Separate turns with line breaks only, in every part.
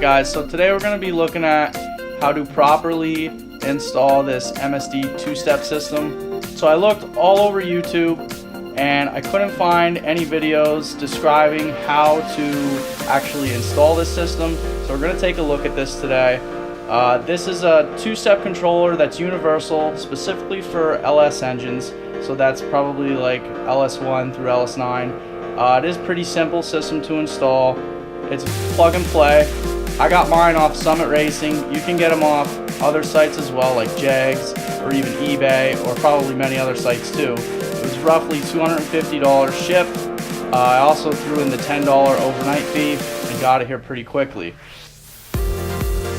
guys, so today we're going to be looking at how to properly install this MSD two-step system. So I looked all over YouTube and I couldn't find any videos describing how to actually install this system. So we're going to take a look at this today. This is a two-step controller that's universal, specifically for LS engines. So that's probably like LS1 through LS9. It is a pretty simple system to install. It's plug and play. I got mine off Summit Racing. You can get them off other sites as well, like Jags or even eBay, or probably many other sites too. It was roughly $250 shipped. I also threw in the $10 overnight fee and got it here pretty quickly.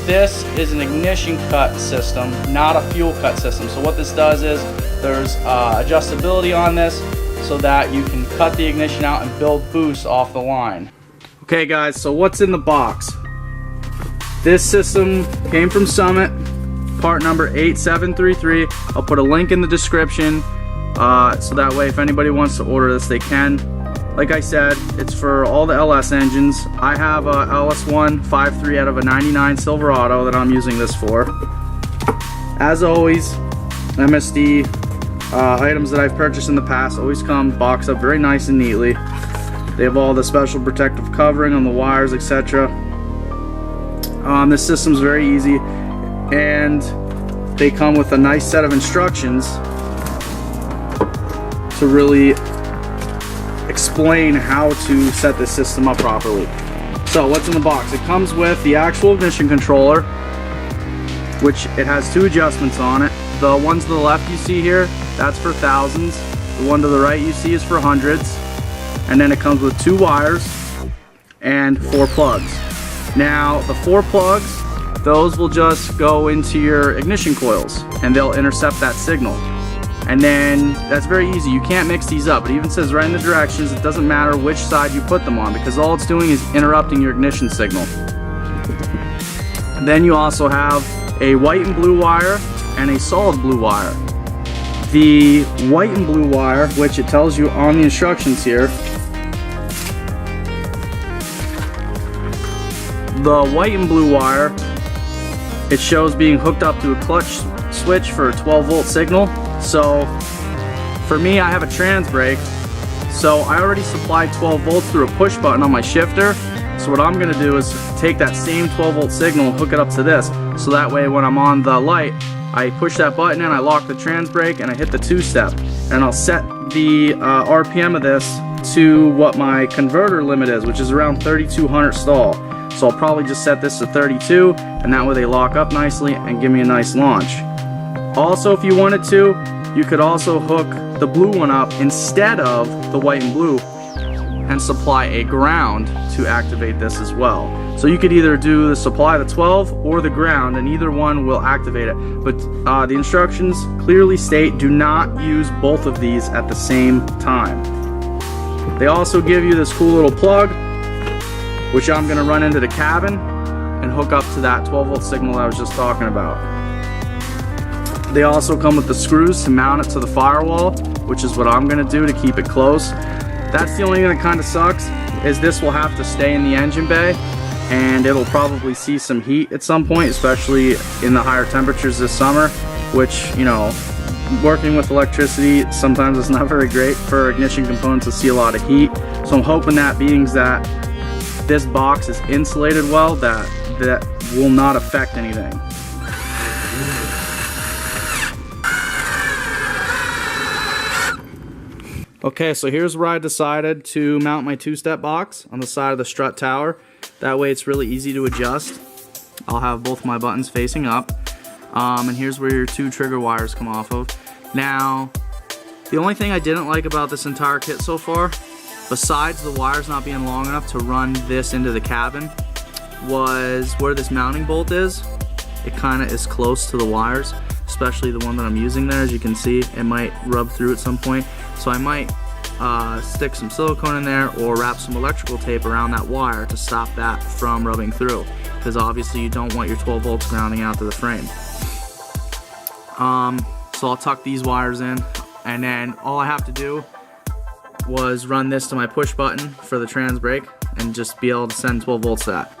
This is an ignition cut system, not a fuel cut system. So what this does is there's adjustability on this so that you can cut the ignition out and build boost off the line. Okay guys, so what's in the box? This system came from Summit, part number 8733. I'll put a link in the description so that way if anybody wants to order this, they can. Like I said, it's for all the LS engines. I have a LS1 5.3 out of a 99 Silverado that I'm using this for. As always, MSD items that I've purchased in the past always come boxed up very nice and neatly. They have all the special protective covering on the wires, etc. This system's very easy, and they come with a nice set of instructions to really explain how to set this system up properly. So what's in the box? It comes with the actual ignition controller, which it has two adjustments on it. The one to the left you see here, that's for thousands. The one to the right you see is for hundreds. And then it comes with two wires and 4 plugs. Now the 4 plugs, those will just go into your ignition coils and they'll intercept that signal. And then that's very easy. You can't mix these up. It even says right in the directions, it doesn't matter which side you put them on, because all it's doing is interrupting your ignition signal. And then you also have a white and blue wire and a solid blue wire. The white and blue wire, which it tells you on the instructions here, the white and blue wire, it shows being hooked up to a clutch switch for a 12-volt signal. So for me, I have a trans brake, so I already supplied 12 volts through a push button on my shifter. So what I'm going to do is take that same 12-volt signal and hook it up to this, so that way when I'm on the light, I push that button and I lock the trans brake and I hit the two-step, and I'll set the RPM of this to what my converter limit is, which is around 3200 stall. So I'll probably just set this to 32, and that way they lock up nicely and give me a nice launch. Also, if you wanted to, you could also hook the blue one up instead of the white and blue and supply a ground to activate this as well. So you could either do the supply the 12 or the ground, and either one will activate it. But the instructions clearly state do not use both of these at the same time. They also give you this cool little plug, which I'm going to run into the cabin and hook up to that 12-volt signal that I was just talking about. They also come with the screws to mount it to the firewall, which is what I'm going to do to keep it close. That's the only thing that kind of sucks, is this will have to stay in the engine bay, and it'll probably see some heat at some point, especially in the higher temperatures this summer, which, you know, working with electricity, sometimes it's not very great for ignition components to see a lot of heat. So I'm hoping that being that this box is insulated well, that will not affect anything. Okay, so here's where I decided to mount my two-step box on the side of the strut tower. That way it's really easy to adjust. I'll have both my buttons facing up. And here's where your 2 trigger wires come off of. Now, the only thing I didn't like about this entire kit so far, besides the wires not being long enough to run this into the cabin, was where this mounting bolt is. It kind of is close to the wires, especially the one that I'm using there. As you can see, it might rub through at some point. So I might stick some silicone in there or wrap some electrical tape around that wire to stop that from rubbing through, because obviously you don't want your 12 volts grounding out to the frame. So I'll tuck these wires in, and then all I have to do was run this to my push button for the trans brake and just be able to send 12 volts to that.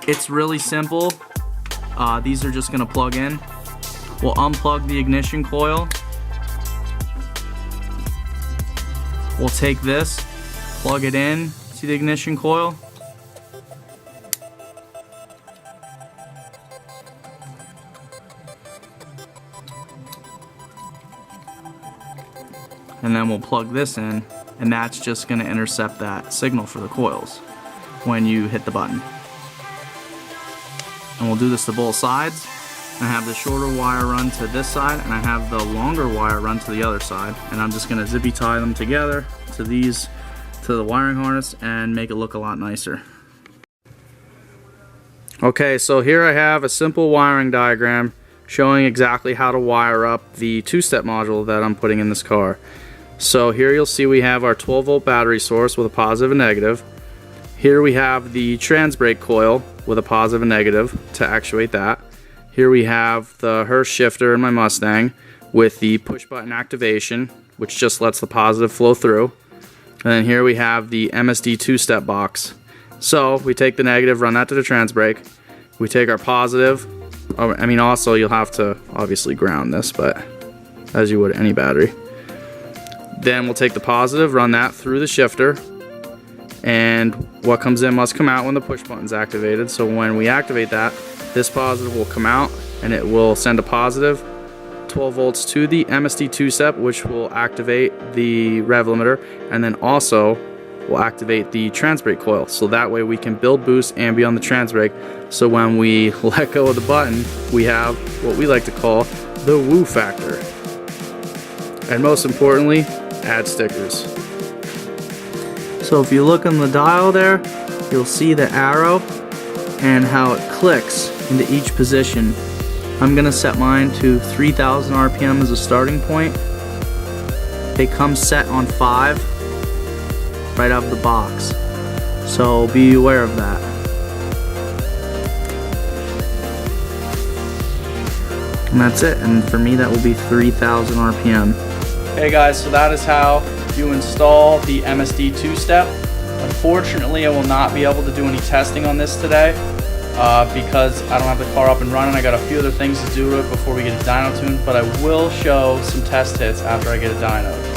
It's really simple. These are just gonna plug in. We'll unplug the ignition coil. We'll take this, plug it in to the ignition coil. And then we'll plug this in, and that's just gonna intercept that signal for the coils when you hit the button. And we'll do this to both sides. I have the shorter wire run to this side, and I have the longer wire run to the other side. And I'm just gonna zippy tie them together to the wiring harness and make it look a lot nicer. Okay, so here I have a simple wiring diagram showing exactly how to wire up the two-step module that I'm putting in this car. So here you'll see we have our 12-volt battery source with a positive and negative. Here we have the trans brake coil with a positive and negative to actuate that. Here we have the Hurst shifter in my Mustang with the push button activation, which just lets the positive flow through. And then here we have the MSD two-step box. So we take the negative, run that to the trans brake. We take our positive. Also you'll have to obviously ground this, but as you would any battery. Then we'll take the positive, run that through the shifter, and what comes in must come out when the push button's activated. So when we activate that, this positive will come out and it will send a positive 12 volts to the MSD two-step, which will activate the rev limiter, and then also will activate the trans brake coil. So that way we can build boost and be on the trans brake. So when we let go of the button, we have what we like to call the woo factor. And most importantly, add stickers. So if you look on the dial there, you'll see the arrow and how it clicks into each position. I'm gonna set mine to 3,000 RPM as a starting point. They come set on 5 right out of the box, so be aware of that. And that's it, and for me that will be 3,000 RPM. Hey guys, so that is how you install the MSD two-step. Unfortunately, I will not be able to do any testing on this today because I don't have the car up and running. I got a few other things to do to it before we get a dyno tuned, but I will show some test hits after I get a dyno.